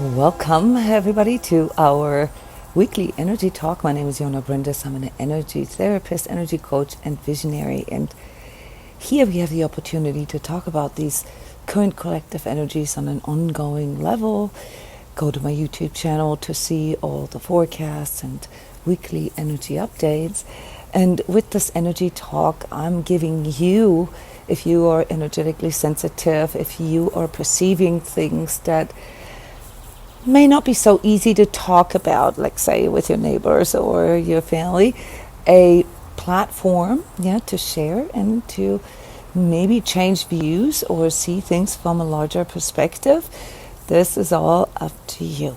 Welcome, everybody, to our weekly energy talk. My name is Jona Bryndis. I'm an energy therapist, energy coach, and visionary. And here we have the opportunity to talk about these current collective energies on an ongoing level. Go to my YouTube channel to see all the forecasts and weekly energy updates. And with this energy talk, I'm giving you, if you are energetically sensitive, if you are perceiving things that may not be so easy to talk about, like say with your neighbors or your family, a platform, to share and to maybe change views or see things from a larger perspective. This is all up to you.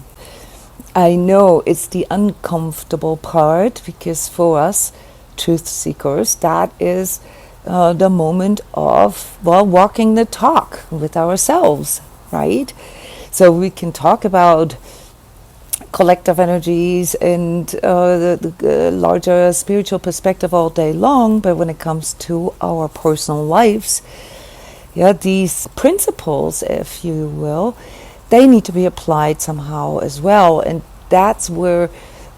I know it's the uncomfortable part, because for us truth seekers, that is the moment of, walking the talk with ourselves, right? So we can talk about collective energies and the larger spiritual perspective all day long, but when it comes to our personal lives, these principles, if you will, they need to be applied somehow as well. And that's where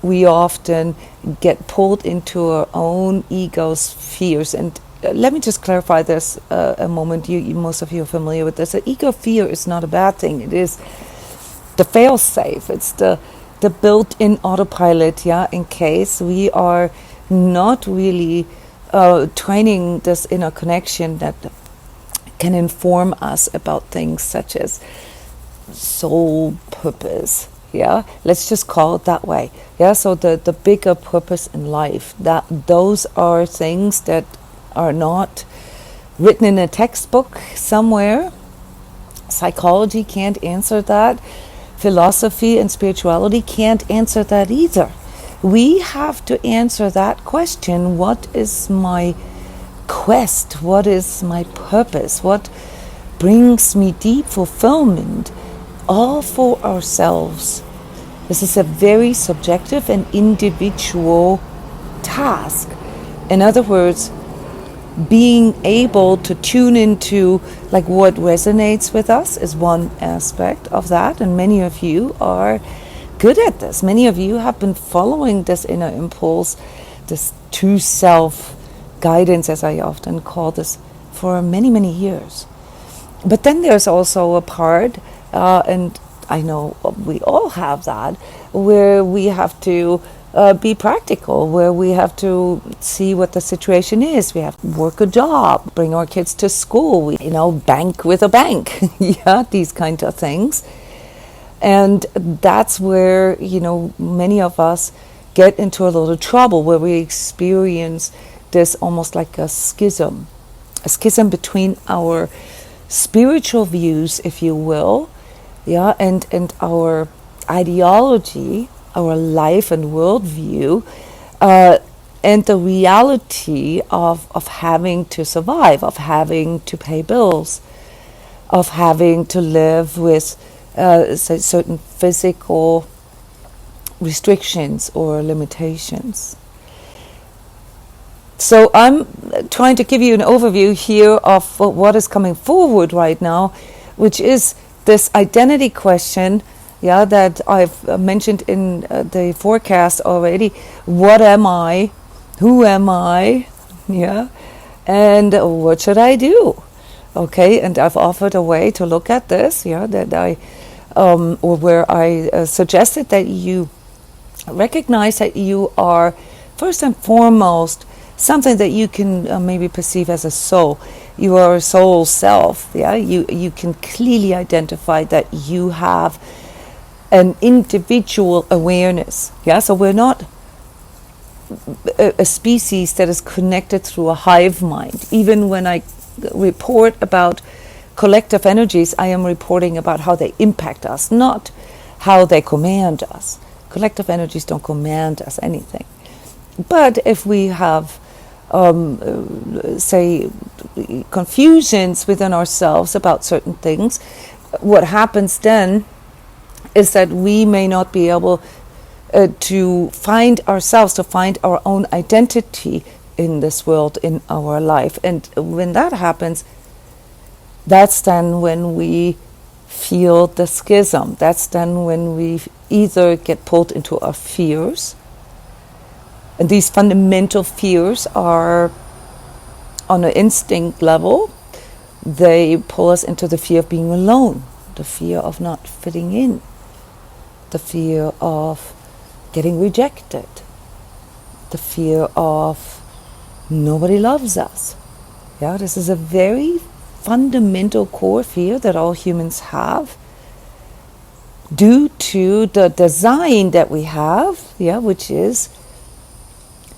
we often get pulled into our own ego's fears. And let me just clarify this a moment. Most of you are familiar with this. Ego fear is not a bad thing. It is the fail-safe. It's the built-in autopilot, in case we are not really training this inner connection that can inform us about things such as soul purpose. Let's just call it that way. So the bigger purpose in life, that those are things that are not written in a textbook somewhere. Psychology can't answer that. Philosophy and spirituality can't answer that either. We have to answer that question: what is my quest? What is my purpose? What brings me deep fulfillment? All for ourselves. This is a very subjective and individual task. In other words, being able to tune into what resonates with us is one aspect of that, and many of you are good at this. Many of you have been following this inner impulse, this true self guidance, as I often call this, for many, many years. But then there's also a part, and I know we all have that, where we have to be practical, where we have to see what the situation is. We have to work a job, bring our kids to school, bank with a bank, these kinds of things. And that's where, many of us get into a little trouble, where we experience this almost like a schism between our spiritual views, if you will, and our ideology, our life and worldview, and the reality of having to survive, of having to pay bills, of having to live with certain physical restrictions or limitations. So I'm trying to give you an overview here of what is coming forward right now, which is this identity question, that I've mentioned in the forecast already. What am I? Who am I? And what should I do? Okay, and I've offered a way to look at this, that I, or where I suggested that you recognize that you are, first and foremost, something that you can maybe perceive as a soul. You are a soul self. You can clearly identify that you have an individual awareness. So we're not a species that is connected through a hive mind. Even when I report about collective energies, I am reporting about how they impact us, not how they command us. Collective energies don't command us anything. But if we have say confusions within ourselves about certain things, what happens then is that we may not be able to find ourselves, to find our own identity in this world, in our life. And when that happens, that's then when we feel the schism. That's then when we either get pulled into our fears, and these fundamental fears are on an instinct level. They pull us into the fear of being alone, the fear of not fitting in, the fear of getting rejected, the fear of nobody loves us. Yeah, this is a very fundamental core fear that all humans have due to the design that we have, yeah, which is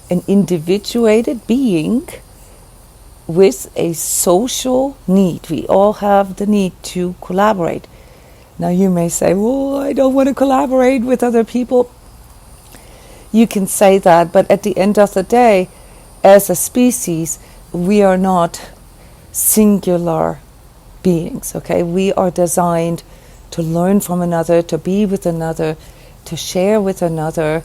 an individuated being with a social need. We all have the need to collaborate. Now you may say, well, I don't want to collaborate with other people. You can say that, but at the end of the day, as a species, we are not singular beings, okay? We are designed to learn from another, to be with another, to share with another,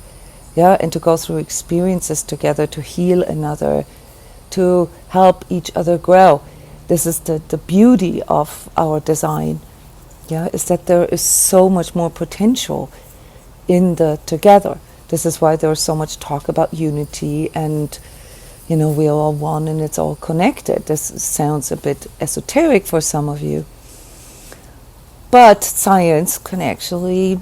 yeah, and to go through experiences together, to heal another, to help each other grow. This is the beauty of our design, yeah, is that there is so much more potential in the together. This is why there's so much talk about unity and, you know, we're all one and it's all connected. This sounds a bit esoteric for some of you. But science can actually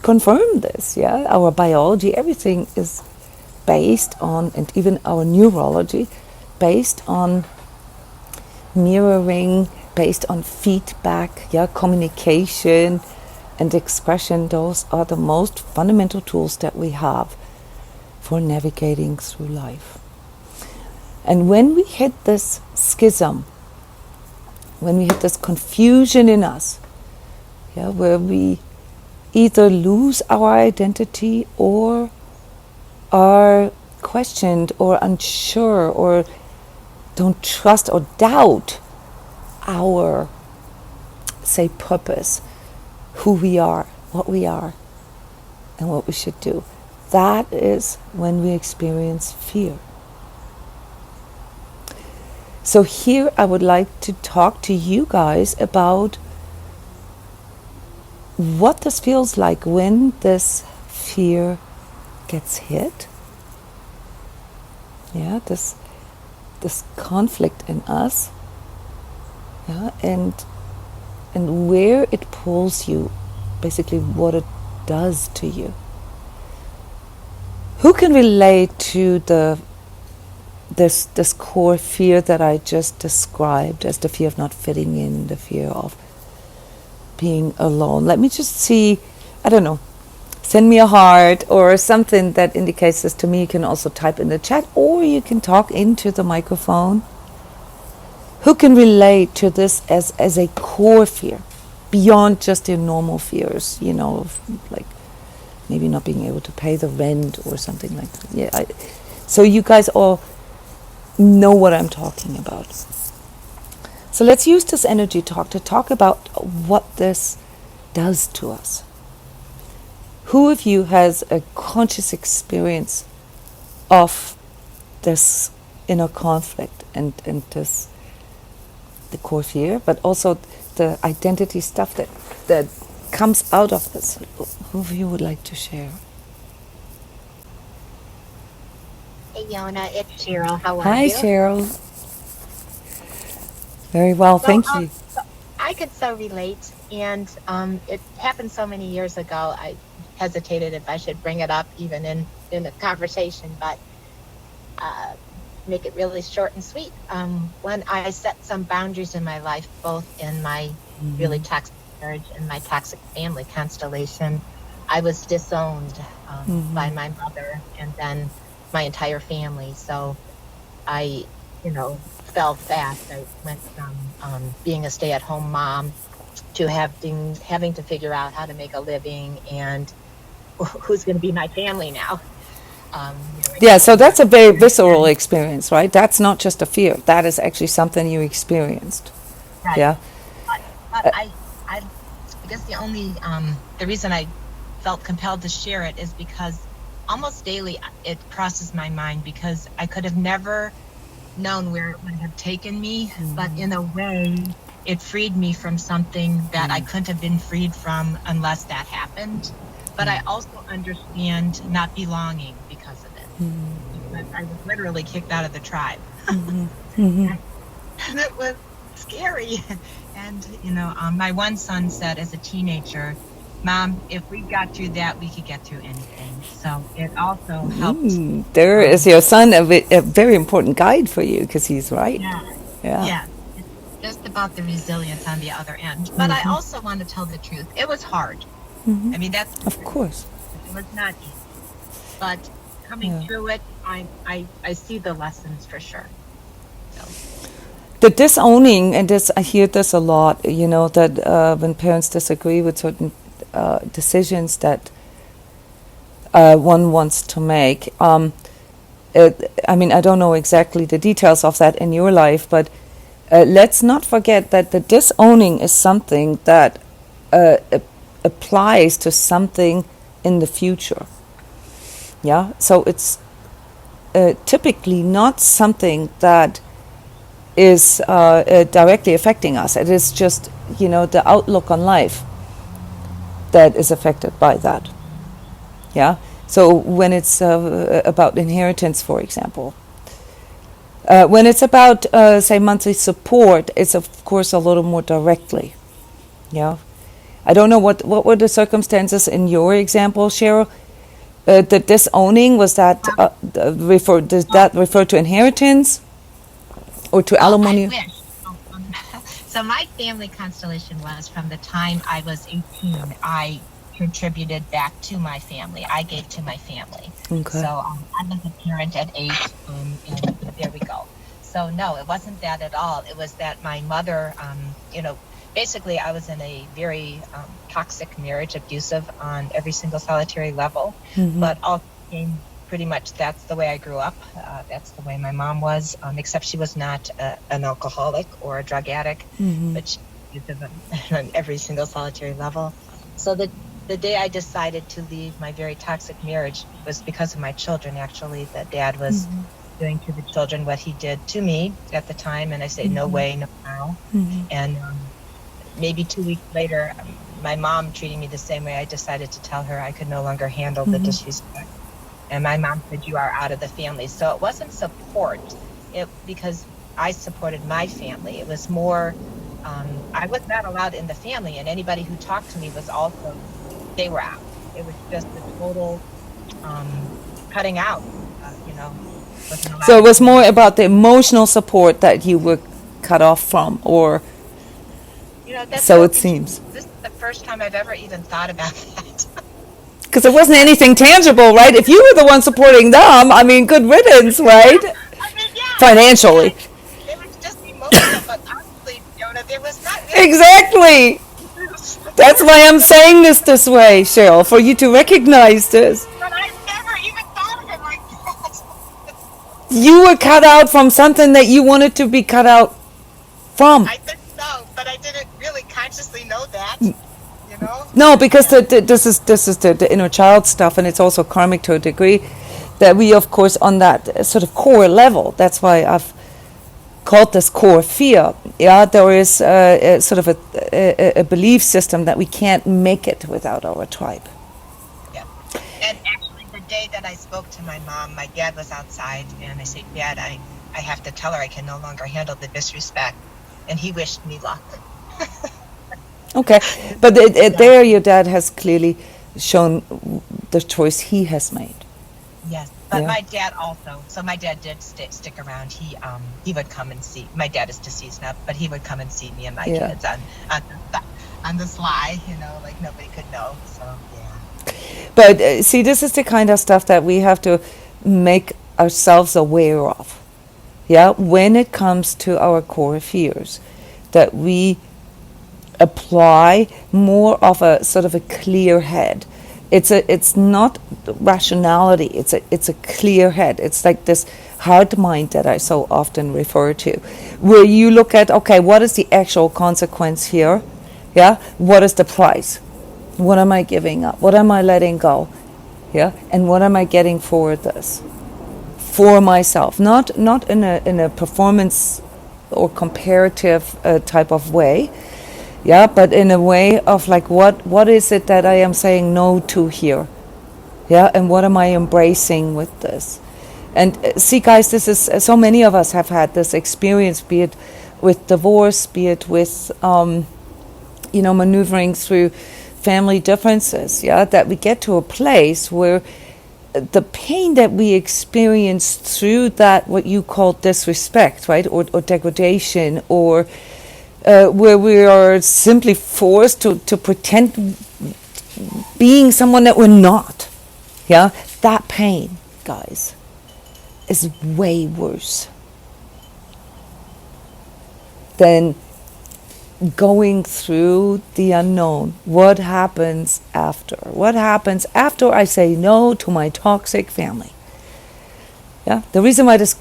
confirm this, yeah? Our biology, everything is based on, and even our neurology, based on mirroring, based on feedback, yeah, communication and expression. Those are the most fundamental tools that we have for navigating through life. And when we hit this schism, when we hit this confusion in us, yeah, where we either lose our identity or are questioned or unsure or don't trust or doubt our, say, purpose, who we are, and what we should do. That is when we experience fear. So here I would like to talk to you guys about what this feels like when this fear gets hit. Yeah, this conflict in us. Yeah, and where it pulls you, basically what it does to you. Who can relate to this core fear that I just described as the fear of not fitting in, the fear of being alone? Let me just see, I don't know, send me a heart or something that indicates this to me. You can also type in the chat or you can talk into the microphone. Who can relate to this as a core fear beyond just your normal fears, you know, of like maybe not being able to pay the rent or something like that. Yeah, so you guys all know what I'm talking about. So let's use this energy talk to talk about what this does to us. Who of you has a conscious experience of this inner conflict and this, the core fear, but also the identity stuff that comes out of this? Who of you would like to share? Hey, Jona, it's Cheryl. How are Hi, you? Cheryl. Very well, thank you. I could so relate, and it happened so many years ago. I hesitated if I should bring it up even in a conversation, but make it really short and sweet. When I set some boundaries in my life, both in my really toxic marriage and my toxic family constellation, I was disowned by my mother and then my entire family. So I, fell fast. I went from being a stay-at-home mom to having to figure out how to make a living and who's going to be my family now. Yeah, so that's a very visceral experience, right? That's not just a fear. That is actually something you experienced. Right. Yeah. But I guess the reason I felt compelled to share it is because almost daily it crosses my mind, because I could have never known where it would have taken me, but in a way it freed me from something that I couldn't have been freed from unless that happened. But I also understand not belonging because of it. Because I was literally kicked out of the tribe. And it was scary. And, my one son said as a teenager, Mom, if we got through that, we could get through anything. So it also helped. There is your son, a very important guide for you, because he's right. Yeah. It's just about the resilience on the other end. But I also want to tell the truth. It was hard. I mean, that's... Of course. It was not easy. But coming through it, I see the lessons for sure. So. The disowning, and I hear this a lot, that when parents disagree with certain decisions that one wants to make. I don't know exactly the details of that in your life, but let's not forget that the disowning is something that applies to something in the future. Yeah, so it's typically not something that is directly affecting us. It is just, the outlook on life that is affected by that. Yeah. So when it's about inheritance, for example, when it's about say monthly support, it's of course a little more directly. Yeah. I don't know what were the circumstances in your example, Cheryl. The disowning, was that does that refer to inheritance or to alimony? I wish. So my family constellation was from the time I was 18, I contributed back to my family. I gave to my family. Okay. So I was a parent at 8, and there we go. So no, it wasn't that at all. It was that my mother, basically I was in a very toxic marriage, abusive on every single solitary level, but all came pretty much, that's the way I grew up. That's the way my mom was, except she was not an alcoholic or a drug addict, but she was abusive on every single solitary level. So the day I decided to leave my very toxic marriage was because of my children, actually. The dad was doing to the children what he did to me at the time, and I said, no way, no how. And maybe 2 weeks later, my mom treating me the same way, I decided to tell her I could no longer handle the disrespect. And my mom said, you are out of the family. So it wasn't support, because I supported my family. It was more, I was not allowed in the family, and anybody who talked to me was also, they were out. It was just a total cutting out, So it was more about the emotional support that you were cut off from, or so it seems. This is the first time I've ever even thought about that. Because it wasn't anything tangible, right? If you were the one supporting them, good riddance, right? Financially. It was just emotional, but honestly, Jona, there was not really... Exactly. That's why I'm saying this way, Cheryl, for you to recognize this. But I never even thought of it like that. You were cut out from something that you wanted to be cut out from. I think so, but I didn't really consciously know that. No, because this is the inner child stuff, and it's also karmic to a degree, that we, of course, on that sort of core level, that's why I've called this core fear. Yeah, there is a sort of a belief system that we can't make it without our tribe. Yeah. And actually, the day that I spoke to my mom, my dad was outside, and I said, Dad, I have to tell her I can no longer handle the disrespect. And he wished me luck. Okay, but there your dad has clearly shown the choice he has made. Yes, but my dad also. So my dad did stick around. He would come and see. My dad is deceased now, but he would come and see me and my kids on the sly. Like nobody could know. So yeah. But see, this is the kind of stuff that we have to make ourselves aware of. Yeah, when it comes to our core fears, that we apply more of a sort of a clear head. It's not rationality. It's a clear head. It's like this heart mind that I so often refer to, where you look at, okay, what is the actual consequence here? Yeah, what is the price? What am I giving up? What am I letting go? Yeah, and what am I getting for this? For myself, not in a performance or comparative type of way. Yeah, but in a way of like, what is it that I am saying no to here? Yeah, and what am I embracing with this? And see, guys, this is so many of us have had this experience, be it with divorce, be it with maneuvering through family differences. Yeah, that we get to a place where the pain that we experience through that, what you call disrespect, right, or degradation, or where we are simply forced to pretend being someone that we're not. Yeah, that pain, guys, is way worse than going through the unknown. What happens after? What happens after I say no to my toxic family? Yeah, the reason why this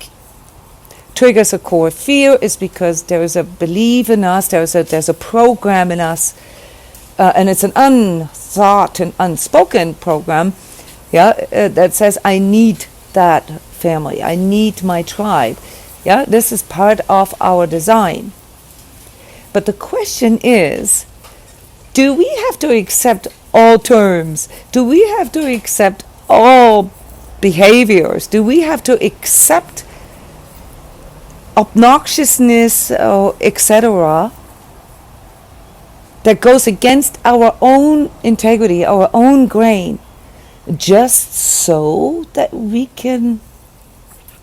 triggers a core fear is because there is a belief in us, there's a program in us, and it's an unthought and unspoken program, that says I need that family, I need my tribe. Yeah, this is part of our design. But the question is, do we have to accept all terms? Do we have to accept all behaviors? Do we have to accept obnoxiousness, etc., that goes against our own integrity, our own grain, just so that we can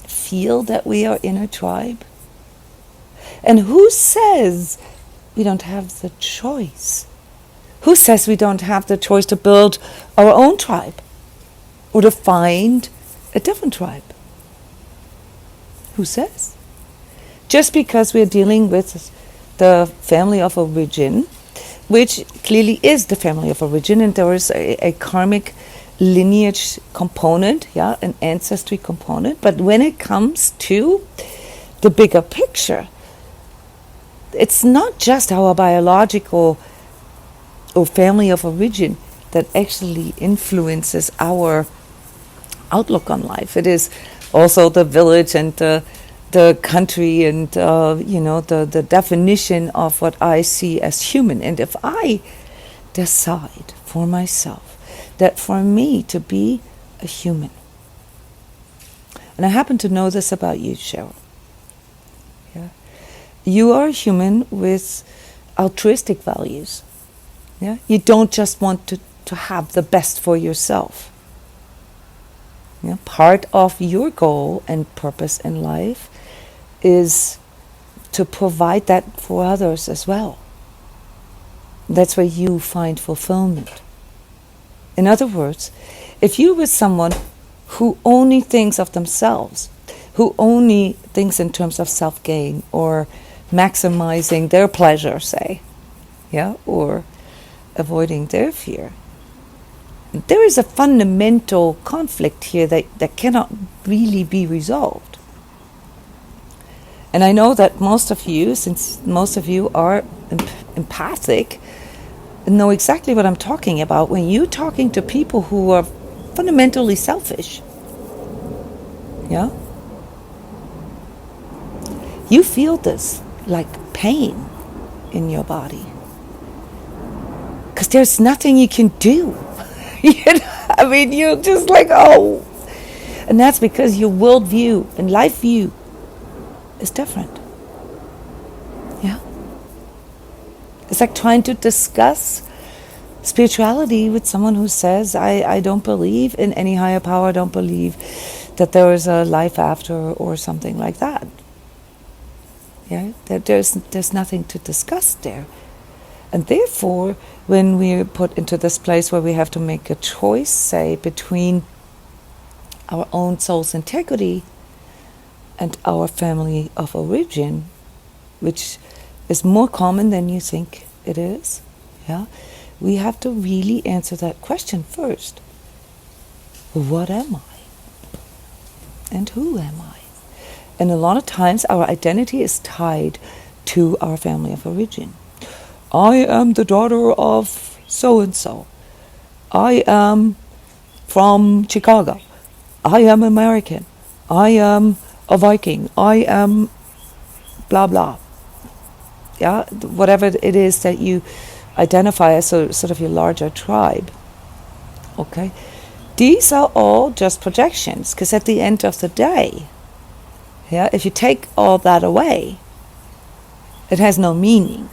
feel that we are in a tribe? And who says we don't have the choice? Who says we don't have the choice to build our own tribe or to find a different tribe? Who says? Just because we're dealing with the family of origin, which clearly is the family of origin, and there is a karmic lineage component, an ancestry component. But when it comes to the bigger picture, it's not just our biological or family of origin that actually influences our outlook on life. It is also the village and the country and the definition of what I see as human. And if I decide for myself that for me to be a human, and I happen to know this about you, Cheryl, you are a human with altruistic values. Yeah, you don't just want to have the best for yourself. Yeah, part of your goal and purpose in life is to provide that for others as well. That's where you find fulfillment. In other words, if you were someone who only thinks of themselves, who only thinks in terms of self-gain or maximizing their pleasure, say, or avoiding their fear, there is a fundamental conflict here that cannot really be resolved. And I know that most of you, since most of you are empathic, know exactly what I'm talking about when you're talking to people who are fundamentally selfish. Yeah? You feel this like pain in your body. Because there's nothing you can do. I mean, you're just like, oh. And that's because your worldview and life view is different. Yeah? It's like trying to discuss spirituality with someone who says, I don't believe in any higher power, I don't believe that there is a life after or something like that. Yeah, there's nothing to discuss there. And therefore, when we're put into this place where we have to make a choice, say, between our own soul's integrity and our family of origin, which is more common than you think it is, we have to really answer that question first. What am I? And who am I? And a lot of times our identity is tied to our family of origin. I am the daughter of so-and-so. I am from Chicago. I am American. I am a Viking. I am blah blah. yeah, whatever it is that you identify as sort of your larger tribe. Okay, these are all just projections, because at the end of the day, yeah, if you take all that away, it has no meaning.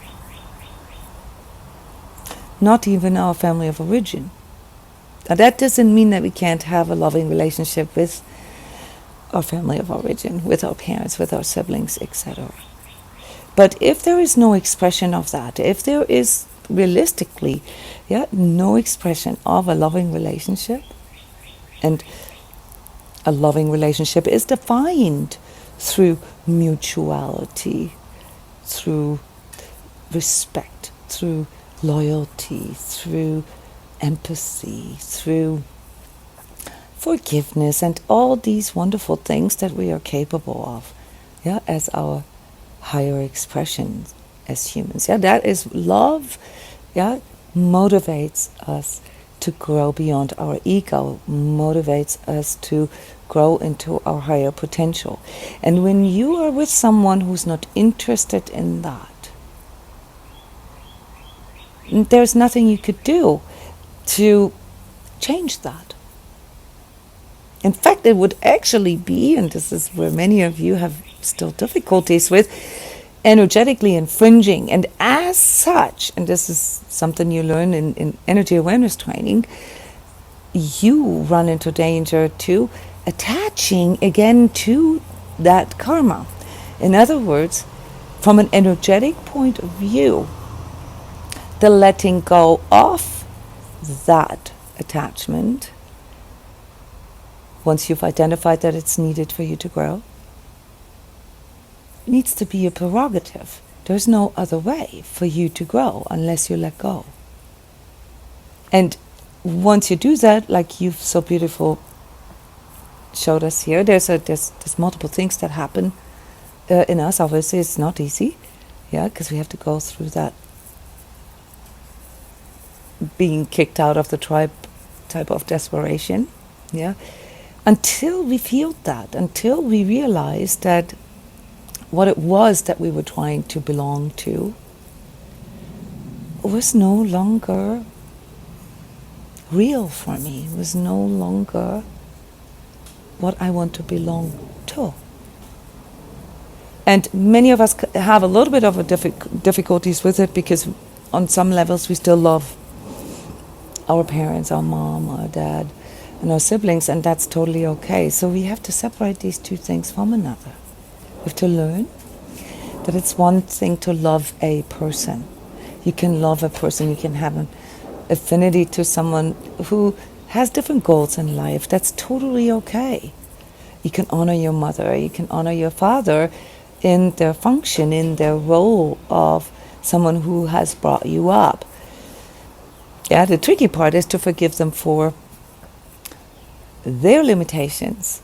Not even our family of origin. Now that doesn't mean that we can't have a loving relationship with our family of origin, with our parents, with our siblings, etc. But if there is no expression of that, if there is realistically, no expression of a loving relationship, and a loving relationship is defined through mutuality, through respect, through loyalty, through empathy, through forgiveness, and all these wonderful things that we are capable of, as our higher expressions as humans. That is love, motivates us to grow beyond our ego, motivates us to grow into our higher potential. And when you are with someone who's not interested in that, there's nothing you could do to change that. In fact, it would actually be, and this is where many of you have still difficulties with, energetically infringing. And as such, and this is something you learn in energy awareness training, you run into danger to attaching again to that karma. In other words, from an energetic point of view, the letting go of that attachment, once you've identified that it's needed for you to grow, needs to be a prerogative. There's no other way for you to grow unless you let go. And once you do that, like you've so beautiful showed us here, there's multiple things that happen in us. Obviously, it's not easy, because we have to go through that being kicked out of the tribe type of desperation, until we feel that, until we realize that what it was that we were trying to belong to was no longer real for me, was no longer what I want to belong to. And many of us have a little bit of a difficulties with it, because on some levels we still love our parents, our mom, our dad, and our siblings, and that's totally okay. So we have to separate these two things from another. We have to learn that it's one thing to love a person. You can love a person, you can have an affinity to someone who has different goals in life. That's totally okay. You can honor your mother, you can honor your father in their function, in their role of someone who has brought you up. The tricky part is to forgive them for their limitations,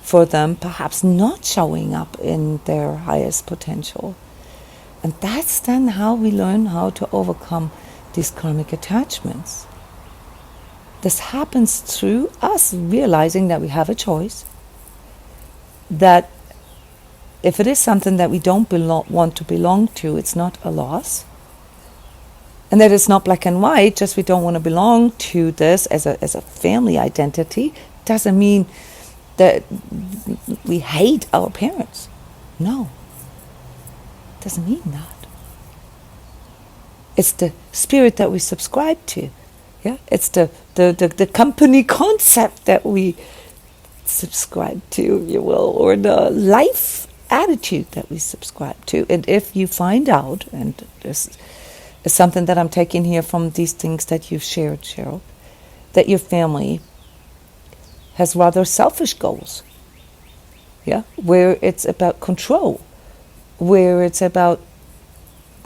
for them perhaps not showing up in their highest potential. And that's then how we learn how to overcome these karmic attachments. This happens through us realizing that we have a choice, that if it is something that we don't want to belong to, it's not a loss. And that it's not black and white, just we don't want to belong to this as a family identity. Doesn't mean that we hate our parents. No. Doesn't mean that. It's the spirit that we subscribe to. It's the company concept that we subscribe to, if you will, or the life attitude that we subscribe to. And if you find out, and this is something that I'm taking here from these things that you've shared, Cheryl, that your family has rather selfish goals, where it's about control, where it's about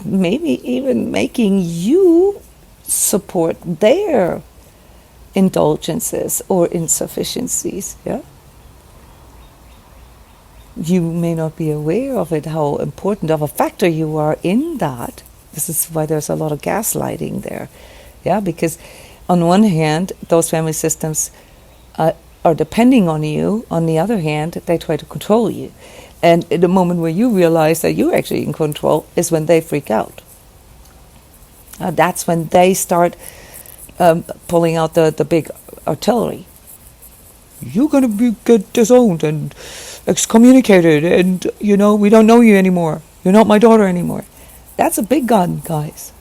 maybe even making you support their indulgences or insufficiencies, You may not be aware of it, how important of a factor you are in that. This is why there's a lot of gaslighting there, because on one hand, those family systems are depending on you. On the other hand, they try to control you. And in the moment where you realize that you're actually in control is when they freak out. That's when they start pulling out the big artillery. You're going to get disowned and excommunicated, and we don't know you anymore. You're not my daughter anymore. That's a big gun, guys.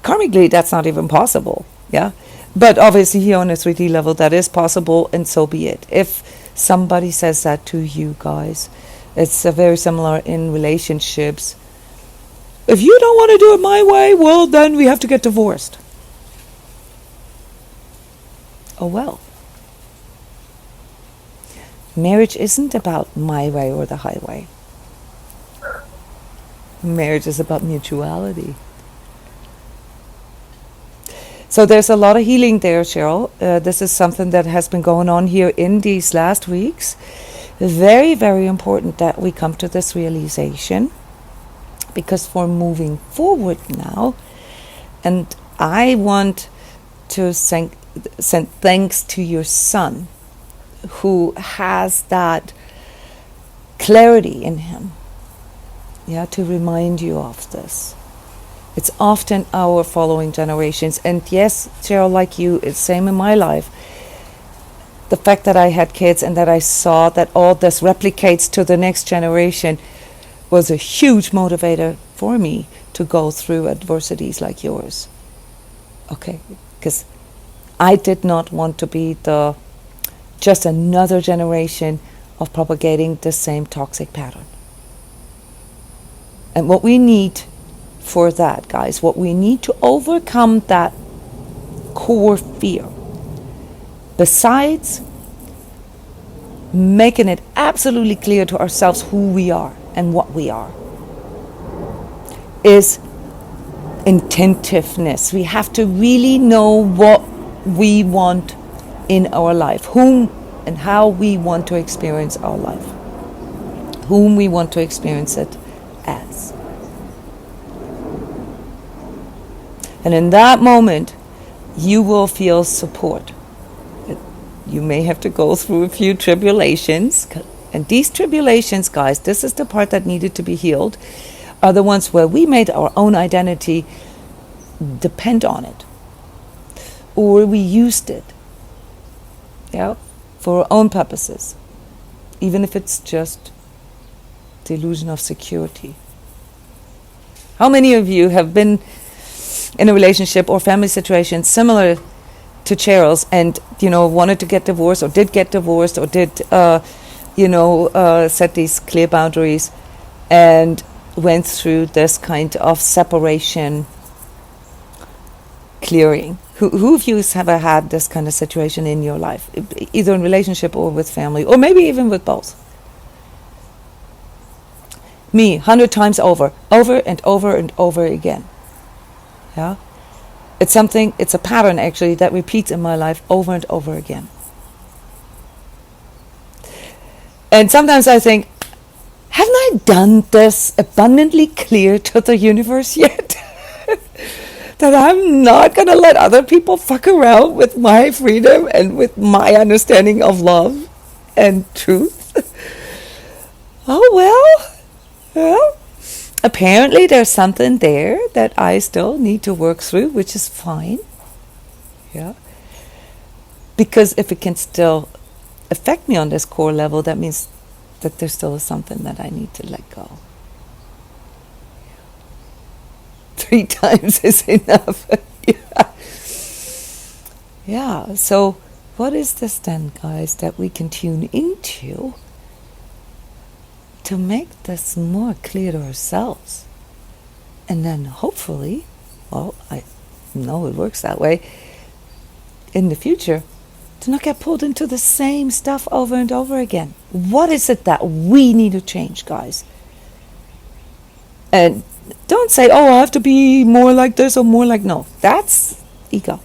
Karmically, that's not even possible. Yeah, but obviously here on a 3D level, that is possible, and so be it. If somebody says that to you guys, it's very similar in relationships. If you don't want to do it my way, well, then we have to get divorced. Oh well. Marriage isn't about my way or the highway. Marriage is about mutuality. So there's a lot of healing there, Cheryl. This is something that has been going on here in these last weeks. Very, very important that we come to this realization, because we're moving forward now. And I want to send thanks to your son, who has that clarity in him, to remind you of this. It's often our following generations. And yes, Cheryl, like you, it's same in my life. The fact that I had kids and that I saw that all this replicates to the next generation was a huge motivator for me to go through adversities like yours. Okay, because I did not want to be just another generation of propagating the same toxic pattern. And what we need for that, guys, what we need to overcome that core fear, besides making it absolutely clear to ourselves who we are and what we are, is intentiveness. We have to really know what we want in our life, whom and how we want to experience our life, whom we want to experience it as. And in that moment, you will feel support. You may have to go through a few tribulations. And these tribulations, guys, this is the part that needed to be healed, are the ones where we made our own identity depend on it. Or we used it, for our own purposes. Even if it's just the illusion of security. How many of you have been in a relationship or family situation similar to Cheryl's and, wanted to get divorced or did get divorced or did, set these clear boundaries and went through this kind of separation clearing? Who of you have ever had this kind of situation in your life, either in relationship or with family, or maybe even with both? Me, 100 times over and over and over again. Yeah, it's a pattern actually that repeats in my life over and over again. And sometimes I think, haven't I done this abundantly clear to the universe yet? That I'm not going to let other people fuck around with my freedom and with my understanding of love and truth. Oh, well, apparently there's something there that I still need to work through, which is fine. Yeah. Because if it can still affect me on this core level, that means that there still is something that I need to let go. 3 times is enough. Yeah. So what is this then, guys, that we can tune into to make this more clear to ourselves? And then hopefully, well, I know it works that way, in the future, to not get pulled into the same stuff over and over again. What is it that we need to change, guys? And don't say, oh, I have to be more like this or more like, no. That's ego.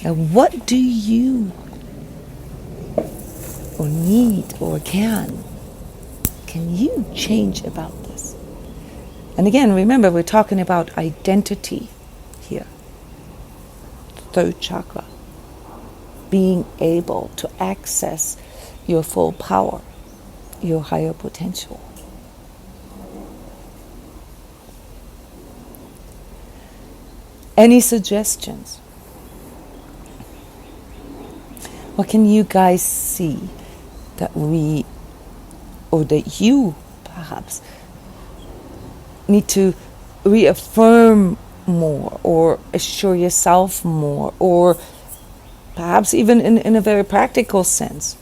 And what do you or need or can you change about this? And again, remember, we're talking about identity here. Third chakra. Being able to access your full power. your higher potential. Any suggestions? What can you guys see that we, or that you perhaps need to reaffirm more, or assure yourself more, or perhaps even in a very practical sense,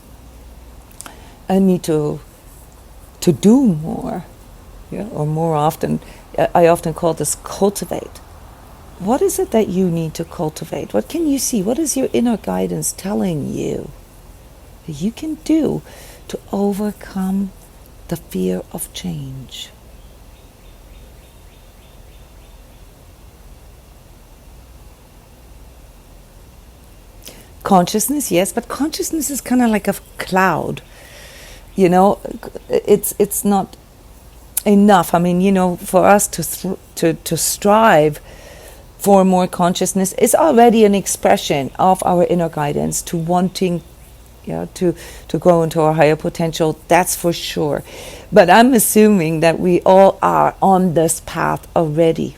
I need to do more, or more often. I often call this cultivate. What is it that you need to cultivate? What can you see? What is your inner guidance telling you that you can do to overcome the fear of change? Consciousness, yes, but consciousness is kind of like a cloud. It's not enough. I mean, for us to strive for more consciousness is already an expression of our inner guidance to wanting, to grow into our higher potential. That's for sure. But I'm assuming that we all are on this path already.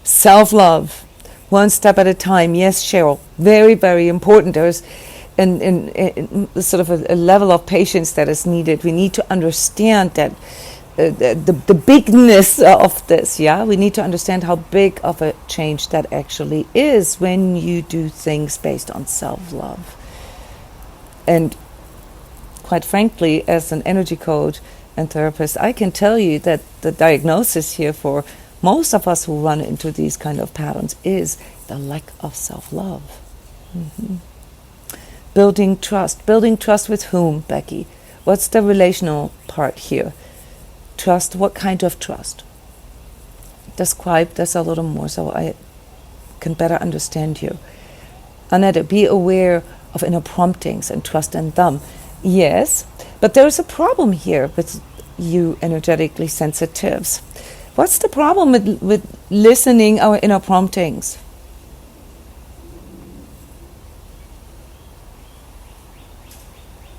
Self-love. One step at a time. Yes, Cheryl, very, very important. There's in sort of a level of patience that is needed. We need to understand that the bigness of this, we need to understand how big of a change that actually is when you do things based on self-love. And quite frankly, as an energy coach and therapist, I can tell you that the diagnosis here for most of us who run into these kind of patterns is the lack of self-love. Mm-hmm. Building trust. Building trust with whom, Becky? What's the relational part here? Trust, what kind of trust? Describe this a little more so I can better understand you. Annette, be aware of inner promptings and trust in them. Yes, but there's a problem here with you energetically sensitives. What's the problem with listening our inner promptings?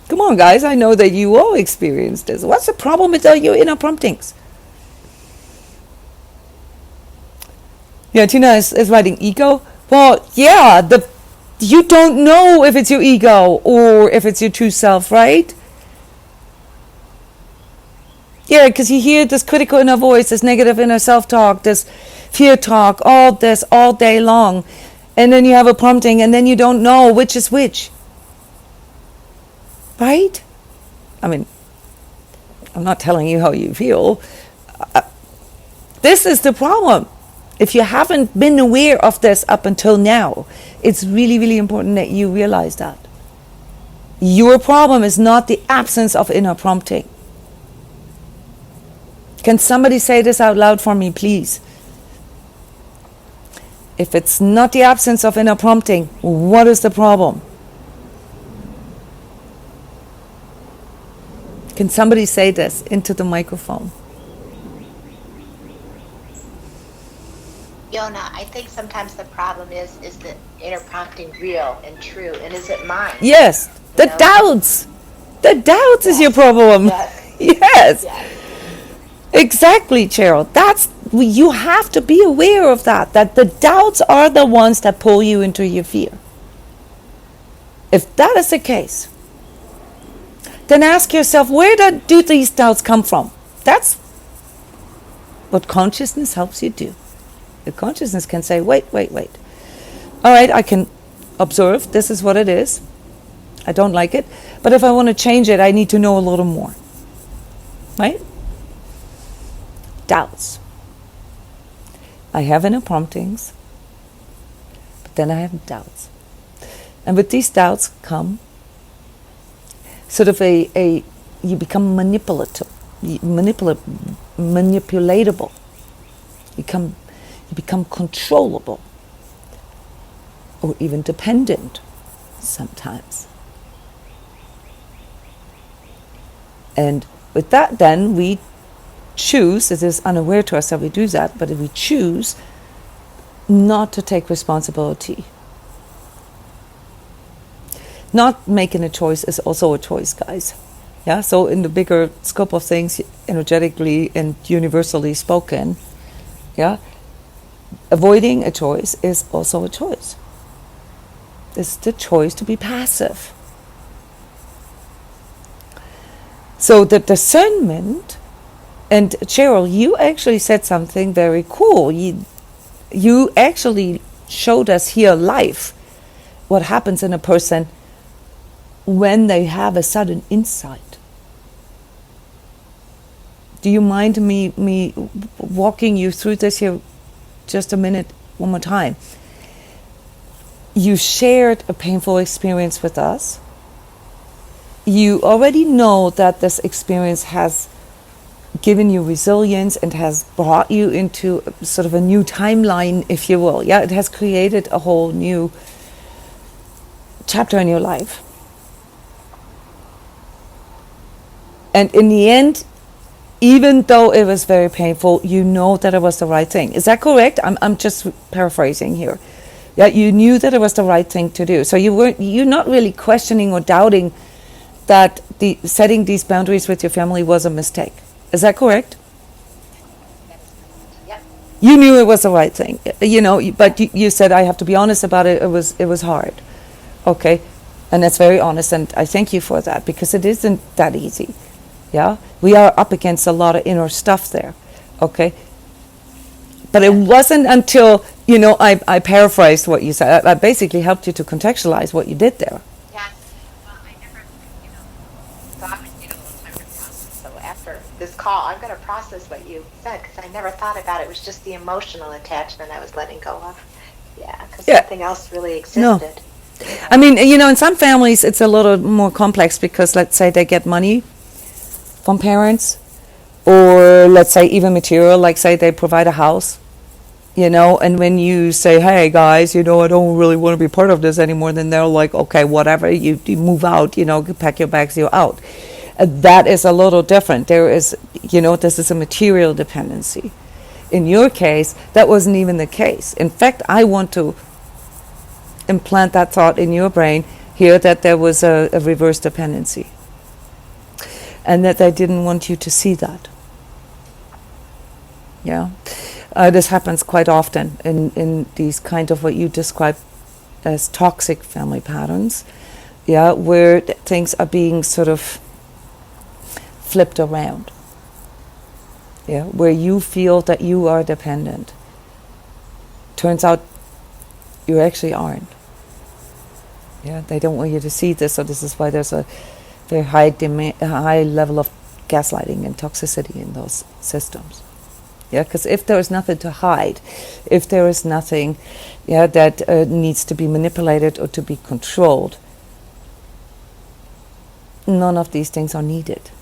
Come on, guys, I know that you all experienced this. What's the problem with your inner promptings? Yeah, Tina is writing ego. Well, yeah, you don't know if it's your ego or if it's your true self, right? Yeah, because you hear this critical inner voice, this negative inner self-talk, this fear talk, all this all day long. And then you have a prompting and then you don't know which is which. Right? I mean, I'm not telling you how you feel. This is the problem. If you haven't been aware of this up until now, it's really, really important that you realize that. Your problem is not the absence of inner prompting. Can somebody say this out loud for me, please? If it's not the absence of inner prompting, what is the problem? Can somebody say this into the microphone? Jona, I think sometimes the problem is the inner prompting real and true, and is it mine? Yes, the doubts. The doubts is your problem. Yes. Exactly, Cheryl. You have to be aware of that the doubts are the ones that pull you into your fear. If that is the case, then ask yourself, where do these doubts come from? That's what consciousness helps you do. The consciousness can say, wait. All right, I can observe, this is what it is. I don't like it. But if I want to change it, I need to know a little more. Right? Doubts. I have inner promptings, but then I have doubts. And with these doubts come sort of you become manipulatable. You become controllable, or even dependent sometimes. And with that, then we choose, it is unaware to us that we do that, but if we choose not to take responsibility. Not making a choice is also a choice, guys. Yeah, so in the bigger scope of things, energetically and universally spoken, yeah, avoiding a choice is also a choice. It's the choice to be passive. So the discernment, and Cheryl, you actually said something very cool. You actually showed us here live what happens in a person when they have a sudden insight. Do you mind me walking you through this here just a minute, one more time? You shared a painful experience with us. You already know that this experience has given you resilience and has brought you into sort of a new timeline, if you will. Yeah, it has created a whole new chapter in your life. And in the end, even though it was very painful, you know that it was the right thing. Is that correct? I'm just paraphrasing here. Yeah, you knew that it was the right thing to do. So you're not really questioning or doubting that setting these boundaries with your family was a mistake. Is that correct? Yep. You knew it was the right thing, but you said, I have to be honest about it. It was hard. Okay. And that's very honest. And I thank you for that, because it isn't that easy. Yeah. We are up against a lot of inner stuff there. Okay. But it wasn't until, I paraphrased what you said. I basically helped you to contextualize what you did there. Thought, time to process. So after this call, I'm going to process what you said, because I never thought about it. It was just the emotional attachment I was letting go of. Yeah, because something else really existed. No. I mean, in some families it's a little more complex, because let's say they get money from parents, or let's say even material, like say they provide a house, and when you say, hey guys, I don't really want to be part of this anymore, then they're like, okay, whatever, you move out, pack your bags, you're out. That is a little different. There is, this is a material dependency. In your case, that wasn't even the case. In fact, I want to implant that thought in your brain here, that there was a reverse dependency, and that they didn't want you to see that. Yeah. This happens quite often in these kind of what you describe as toxic family patterns, yeah, where things are being sort of flipped around, yeah, where you feel that you are dependent. Turns out you actually aren't. Yeah, they don't want you to see this, so this is why there's a very high level of gaslighting and toxicity in those systems. Yeah, because if there is nothing to hide, if there is nothing, that needs to be manipulated or to be controlled, none of these things are needed.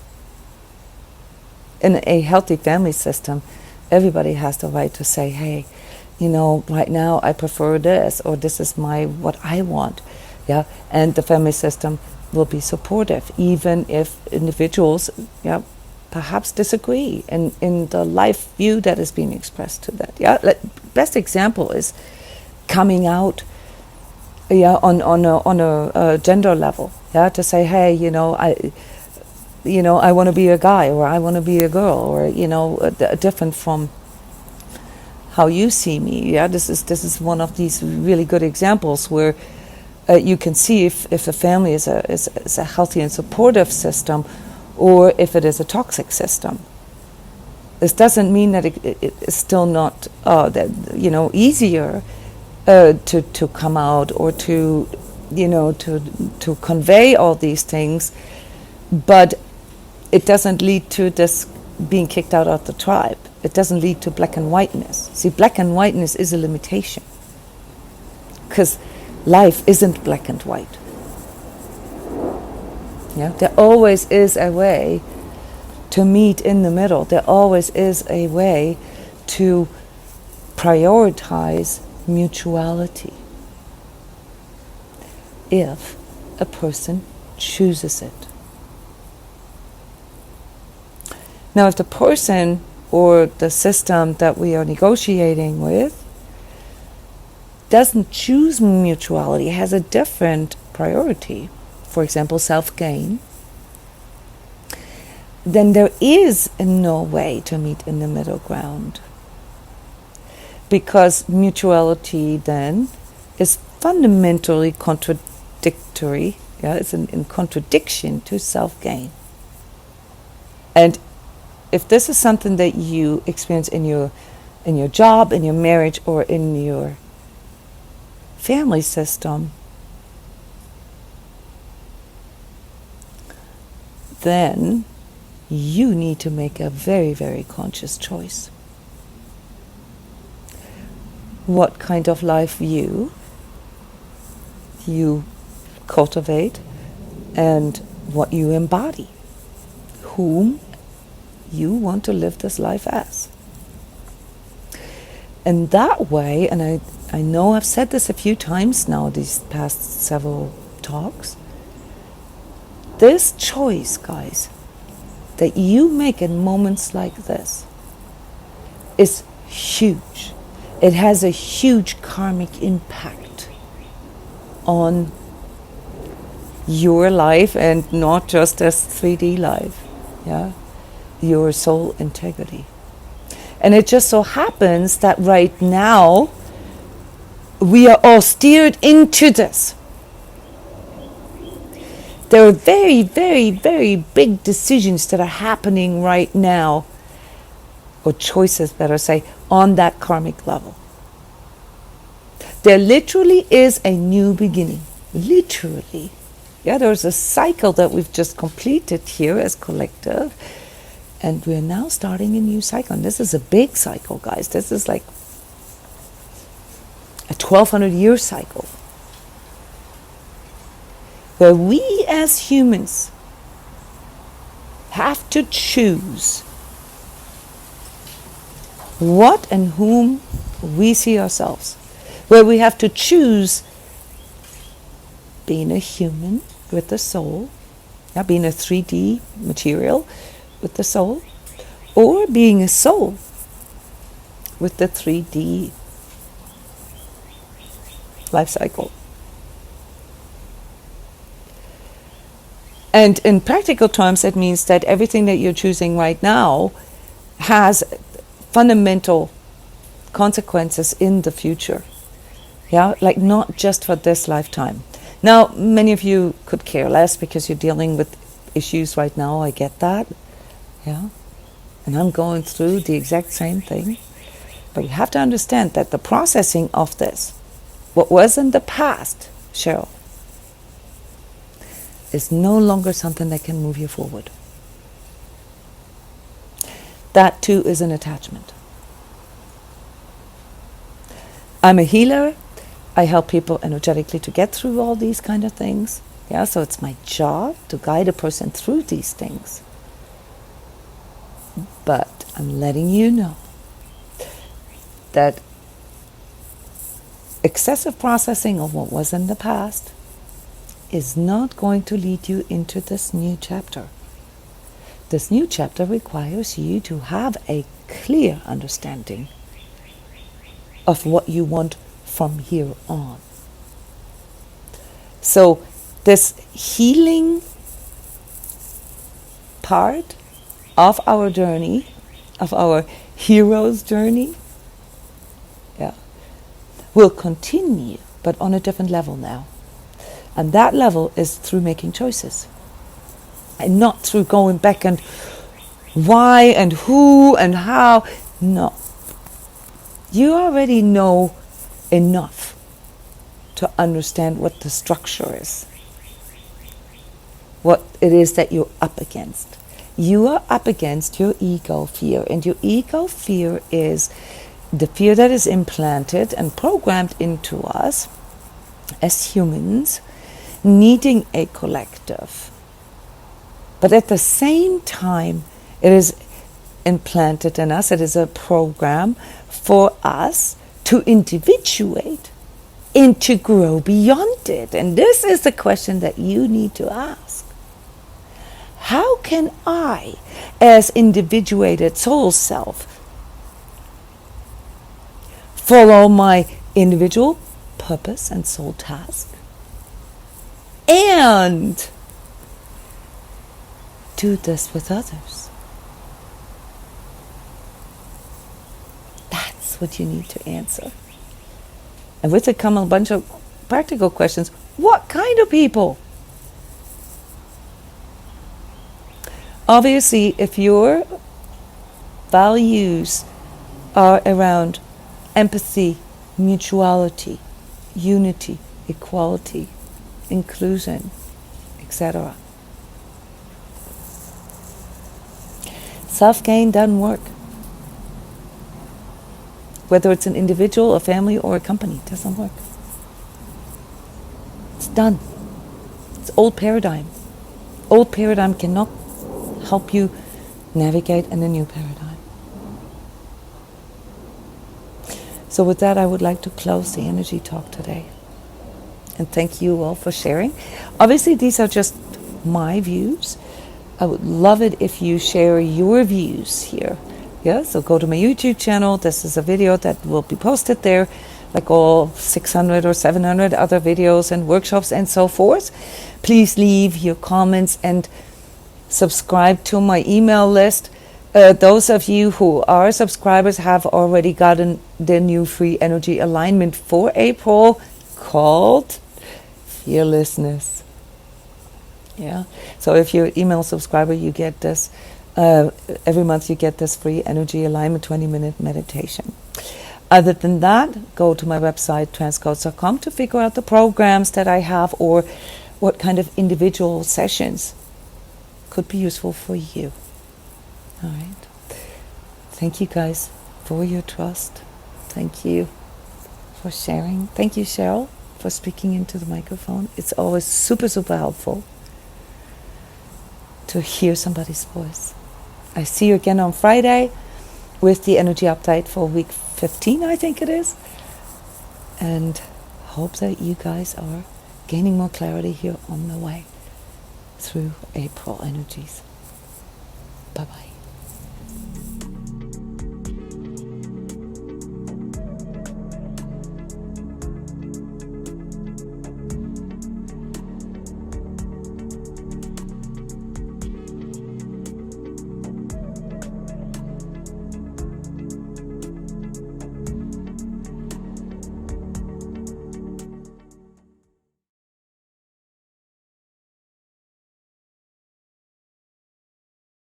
In a healthy family system, everybody has the right to say, hey, right now I prefer this, or this is what I want. Yeah, and the family system will be supportive, even if individuals, perhaps disagree in the life view that is being expressed to that. Yeah, best example is coming out. Yeah, on a gender level. Yeah, to say, hey, I want to be a guy, or I want to be a girl, or different from how you see me. Yeah, this is one of these really good examples where you can see if a family is a healthy and supportive system, or if it is a toxic system. This doesn't mean that it is still not easier to come out, or to convey all these things, but it doesn't lead to this being kicked out of the tribe. It doesn't lead to black and whiteness. See, black and whiteness is a limitation, because life isn't black and white. Yeah, there always is a way to meet in the middle. There always is a way to prioritize mutuality, if a person chooses it. Now, if the person or the system that we are negotiating with doesn't choose mutuality, has a different priority, for example, self-gain, then there is no way to meet in the middle ground. Because mutuality then is fundamentally contradictory. Yeah, it's in contradiction to self-gain. And if this is something that you experience in your job, in your marriage, or in your family system, then you need to make a very, very conscious choice. What kind of life you cultivate and what you embody, whom you want to live this life as. And that way, and I know I've said this a few times now, these past several talks, this choice, guys, that you make in moments like this is huge. It has a huge karmic impact on your life, and not just as 3D life, yeah, your soul integrity. And it just so happens that right now we are all steered into this. There are very, very, very big decisions that are happening right now, or choices, better say, on that karmic level. There literally is a new beginning. Literally. Yeah, there's a cycle that we've just completed here as collective, and we're now starting a new cycle. And this is a big cycle, guys. This is like a 1,200-year cycle, where we as humans have to choose what and whom we see ourselves, where we have to choose being a human with the soul, yeah, being a 3D material with the soul, or being a soul with the 3D life cycle. And in practical terms, it means that everything that you're choosing right now has fundamental consequences in the future. Yeah, like not just for this lifetime. Now, many of you could care less because you're dealing with issues right now. I get that. Yeah. And I'm going through the exact same thing. But you have to understand that the processing of this, what was in the past, Cheryl, is no longer something that can move you forward. That too is an attachment. I'm a healer. I help people energetically to get through all these kind of things. Yeah, so it's my job to guide a person through these things. But I'm letting you know that excessive processing of what was in the past is not going to lead you into this new chapter. This new chapter requires you to have a clear understanding of what you want from here on. So this healing part of our journey, of our hero's journey, yeah, will continue, but on a different level now. And that level is through making choices, and not through going back and why and who and how. No. You already know enough to understand what the structure is, what it is that you're up against. You are up against your ego fear, and your ego fear is the fear that is implanted and programmed into us as humans, needing a collective. But at the same time, it is implanted in us, it is a program for us to individuate and to grow beyond it. And this is the question that you need to ask. How can I, as individuated soul self, follow my individual purpose and soul task, and do this with others? That's what you need to answer. And with it come a bunch of practical questions. What kind of people? Obviously, if your values are around empathy, mutuality, unity, equality, inclusion, etc., self-gain doesn't work. Whether it's an individual, a family, or a company, it doesn't work. It's done. It's old paradigm. Old paradigm cannot help you navigate in a new paradigm. So with that, I would like to close the energy talk today. And thank you all for sharing. Obviously, these are just my views. I would love it if you share your views here. Yeah, so go to my YouTube channel. This is a video that will be posted there, like all 600 or 700 other videos and workshops and so forth. Please leave your comments and subscribe to my email list. Those of you who are subscribers have already gotten the new free energy alignment for April called Fearlessness. Yeah. So if you're an email subscriber, you get this. Every month you get this free energy alignment 20-minute meditation. Other than that, go to my website, transcodes.com, to figure out the programs that I have or what kind of individual sessions could be useful for you. All right. Thank you guys for your trust. Thank you for sharing. Thank you, Cheryl, for speaking into the microphone. It's always super, super helpful to hear somebody's voice. I see you again on Friday with the energy update for week 15, I think it is. And hope that you guys are gaining more clarity here on the way through April energies. Bye-bye.